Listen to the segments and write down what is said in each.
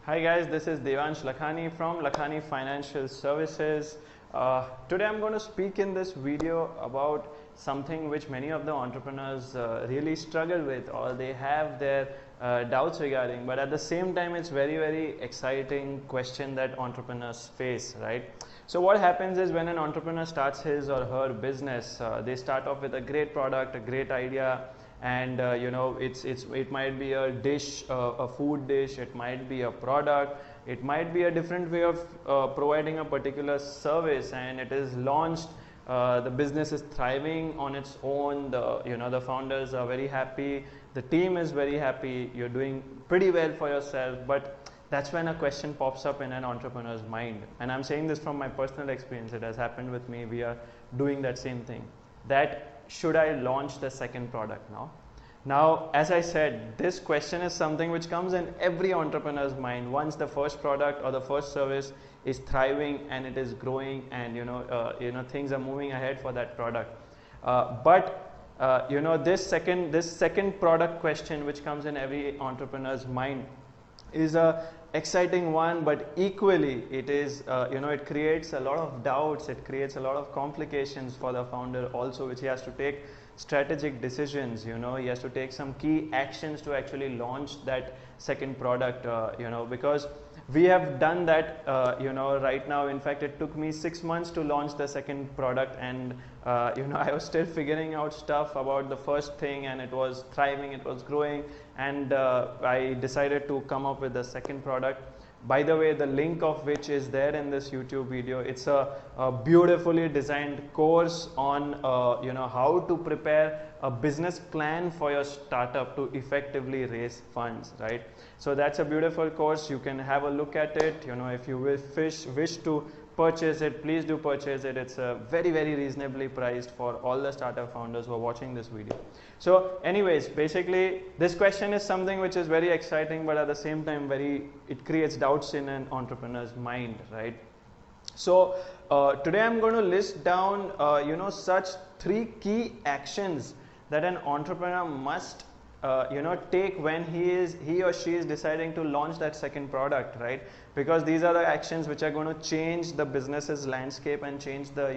Hi guys, this is Devansh Lakhani from Lakhani Financial Services. Today I'm going to speak in this video about something which many of the entrepreneurs really struggle with, or they have their doubts regarding, but at the same time it's very exciting question that entrepreneurs face, right? So what happens is when an entrepreneur starts his or her business, they start off with a great product, a great idea, and it might be a dish, a food dish, it might be a product, it might be a different way of providing a particular service, and it is launched. The business is thriving on its own. The founders are very happy, the team is very happy, you're doing pretty well for yourself, but that's when a question pops up in an entrepreneur's mind. And I'm saying this from my personal experience, it has happened with me. We are doing that same thing, that should I launch the second product now? Now, as I said, this question is something which comes in every entrepreneur's mind once the first product or the first service is thriving and it is growing, and things are moving ahead for that product. This second product question which comes in every entrepreneur's mind is a exciting one, but equally it is it creates a lot of doubts, it creates a lot of complications for the founder also, which he has to take strategic decisions. He has to take some key actions to actually launch that second product, because we have done that right now. In fact, it took me 6 months to launch the second product, and I was still figuring out stuff about the first thing, and it was thriving, it was growing, and I decided to come up with the second product. By the way, the link of which is there in this YouTube video. It's a beautifully designed course on how to prepare a business plan for your startup to effectively raise funds, right? So that's a beautiful course. You can have a look at it. If you wish to purchase it, please do purchase it. It's very reasonably priced for all the startup founders who are watching this video. So anyways, basically this question is something which is very exciting, but at the same time it creates doubts in an entrepreneur's mind, right? So today I'm going to list down such 3 key actions that an entrepreneur must take when he or she is deciding to launch that second product, right? Because these are the actions which are going to change the business's landscape and change the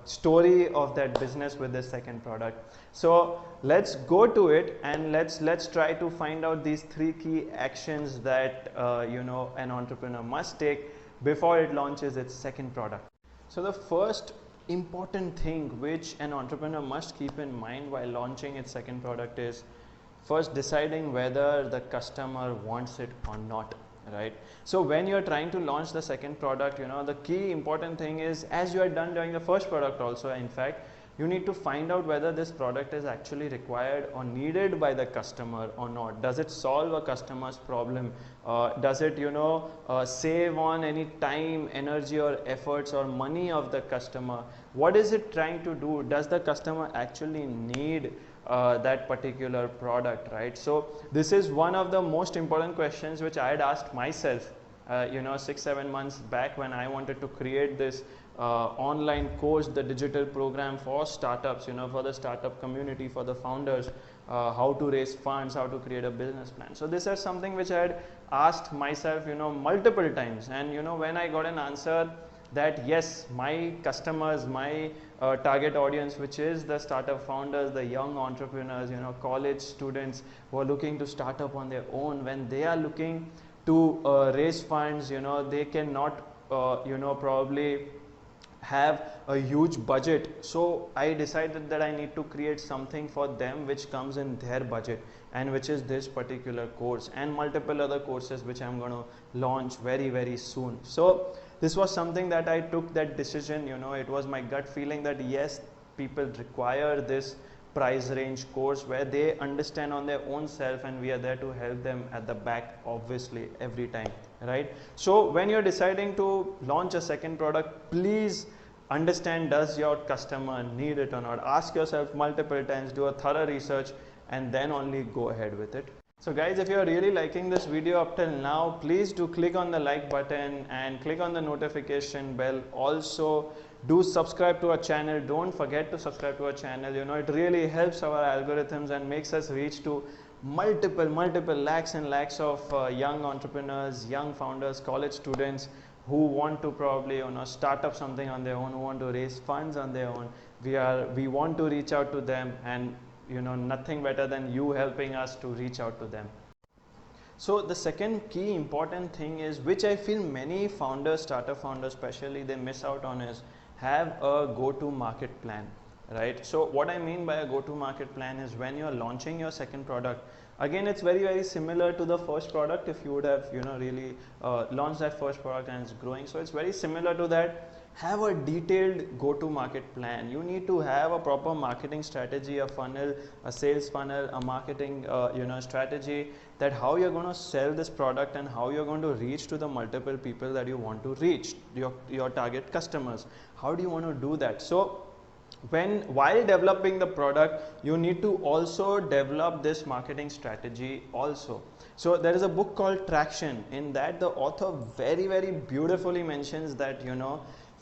story of that business with this second product. So let's go to it, and let's try to find out these 3 key actions that an entrepreneur must take before it launches its second product. So the first important thing which an entrepreneur must keep in mind while launching its second product is first deciding whether the customer wants it or not, right? So when you're trying to launch the second product, the key important thing is, as you had done during the first product also, in fact, you need to find out whether this product is actually required or needed by the customer or not. Does it solve a customer's problem? Does it save on any time, energy or efforts or money of the customer? What is it trying to do? Does the customer actually need that particular product, right? So this is one of the most important questions which I had asked myself 6-7 months back when I wanted to create this online course, the digital program for startups, for the startup community, for the founders, how to raise funds, how to create a business plan. So this is something which I had asked myself multiple times, and when I got an answer that yes, my customers, my target audience, which is the startup founders, the young entrepreneurs, college students who are looking to start up on their own, when they are looking to raise funds, they cannot probably have a huge budget. So I decided that I need to create something for them which comes in their budget, and which is this particular course and multiple other courses which I'm going to launch very soon. So this was something that I took that decision. It was my gut feeling that yes, people require this price range course where they understand on their own self, and we are there to help them at the back, obviously, every time, right? So when you're deciding to launch a second product, please understand, does your customer need it or not? Ask yourself multiple times, do a thorough research, and then only go ahead with it. So guys, if you are really liking this video up till now, please do click on the like button and click on the notification bell. Also do subscribe to our channel. Don't forget to subscribe to our channel. It really helps our algorithms and makes us reach to multiple lakhs and lakhs of young entrepreneurs, young founders, college students who want to probably start up something on their own, who want to raise funds on their own. We want to reach out to them, and nothing better than you helping us to reach out to them. So the second key important thing is, which I feel many founders, startup founders especially, they miss out on, is have a go-to-market plan, right? So what I mean by a go-to-market plan is, when you're launching your second product, again it's very similar to the first product. If you would have really launched that first product and it's growing, so it's very similar to that. Have a detailed go-to-market plan. You need to have a proper marketing strategy, a funnel, a sales funnel, a marketing strategy, that how you're going to sell this product and how you're going to reach to the multiple people that you want to reach, your target customers. How do you want to do that? So while developing the product, you need to also develop this marketing strategy also. So there is a book called Traction. In that, the author very beautifully mentions that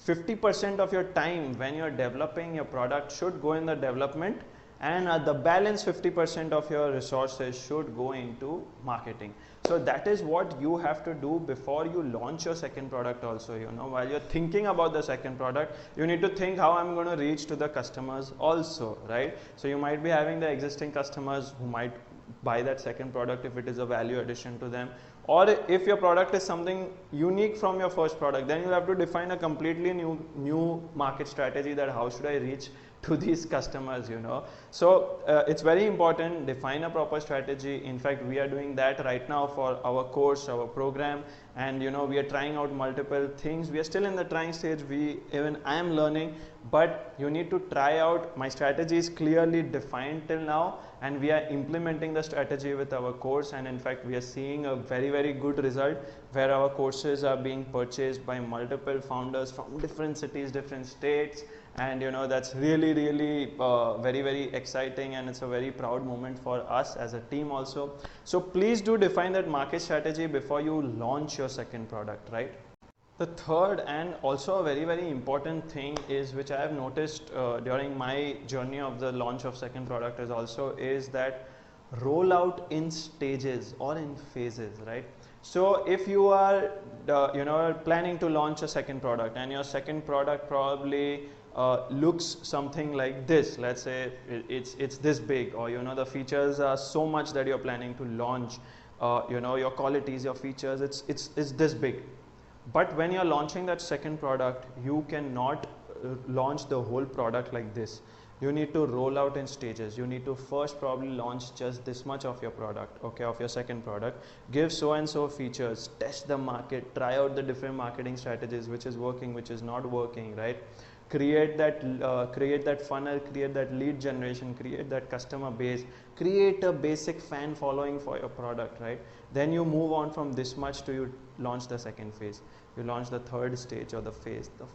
50% of your time when you're developing your product should go in the development, and the balance 50% of your resources should go into marketing. So that is what you have to do before you launch your second product also. While you're thinking about the second product, you need to think how I'm going to reach to the customers also, right? So you might be having the existing customers who might buy that second product if it is a value addition to them, or if your product is something unique from your first product, then you have to define a completely new market strategy, that how should I reach to these customers. So it's very important, define a proper strategy. In fact, we are doing that right now for our course, our program, and we are trying out multiple things. We are still in the trying stage. Even I am learning, but you need to try out. My strategy is clearly defined till now, and we are implementing the strategy with our course, and in fact we are seeing a very good result, where our courses are being purchased by multiple founders from different cities, different states, and that's really very exciting, and it's a very proud moment for us as a team also. So please do define that market strategy before you launch your second product, right? The third and also a very important thing is, which I have noticed during my journey of the launch of second product, is that roll out in stages or in phases, right? So if you are planning to launch a second product, and your second product probably looks something like this, let's say it's this big, or the features are so much that you're planning to launch, your qualities, your features, it's this big. But when you're launching that second product, you cannot launch the whole product like this. You need to roll out in stages. You need to first probably launch just this much of your product, okay, of your second product. Give so and so features, test the market, try out the different marketing strategies, which is working, which is not working, right? Create that funnel, create that lead generation, create that customer base, create a basic fan following for your product, right? Then you move on from this much to you launch the second phase. You launch the third stage or the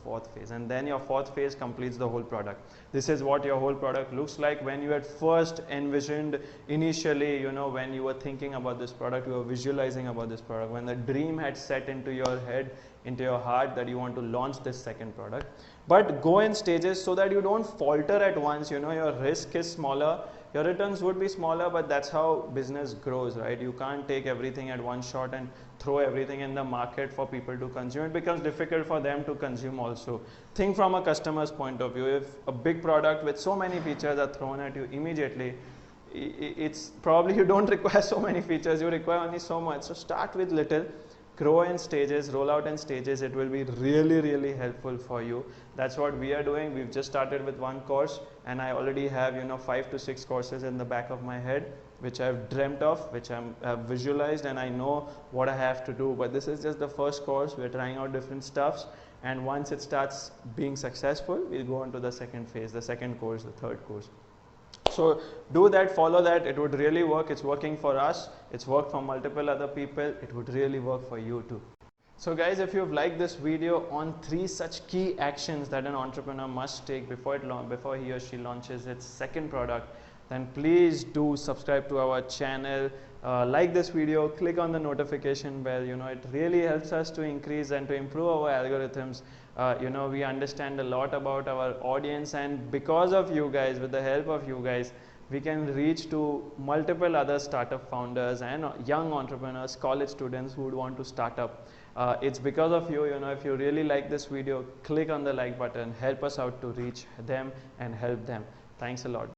fourth phase, and then your fourth phase completes the whole product. This is what your whole product looks like. When you had first envisioned initially, when you were thinking about this product, you were visualizing about this product, when the dream had set into your head, into your heart, that you want to launch this second product. But go in stages so that you don't falter at once. Your risk is smaller, your returns would be smaller, but that's how business grows, right? You can't take everything at one shot and throw everything in the market for people to consume. It becomes difficult for them to consume also. Think from a customer's point of view. If a big product with so many features are thrown at you immediately, it's probably you don't require so many features, you require only so much. So start with little, grow in stages, roll out in stages. It will be really helpful for you. That's what we are doing. We've just started with one course, and I already have 5 to 6 courses in the back of my head, which I've dreamt of, which I've visualized, and I know what I have to do. But this is just the first course. We're trying out different stuffs, and once it starts being successful, we'll go on to the second phase, the second course, the third course. So do that, follow that. It would really work. It's working for us. It's worked for multiple other people. It would really work for you too. So guys, if you've liked this video on 3 such key actions that an entrepreneur must take before he or she launches its second product, then please do subscribe to our channel, like this video, click on the notification bell. It really helps us to increase and to improve our algorithms. We understand a lot about our audience, and because of you guys, with the help of you guys, we can reach to multiple other startup founders and young entrepreneurs, college students who would want to start up. It's because of you. If you really like this video, click on the like button, help us out to reach them and help them. Thanks a lot.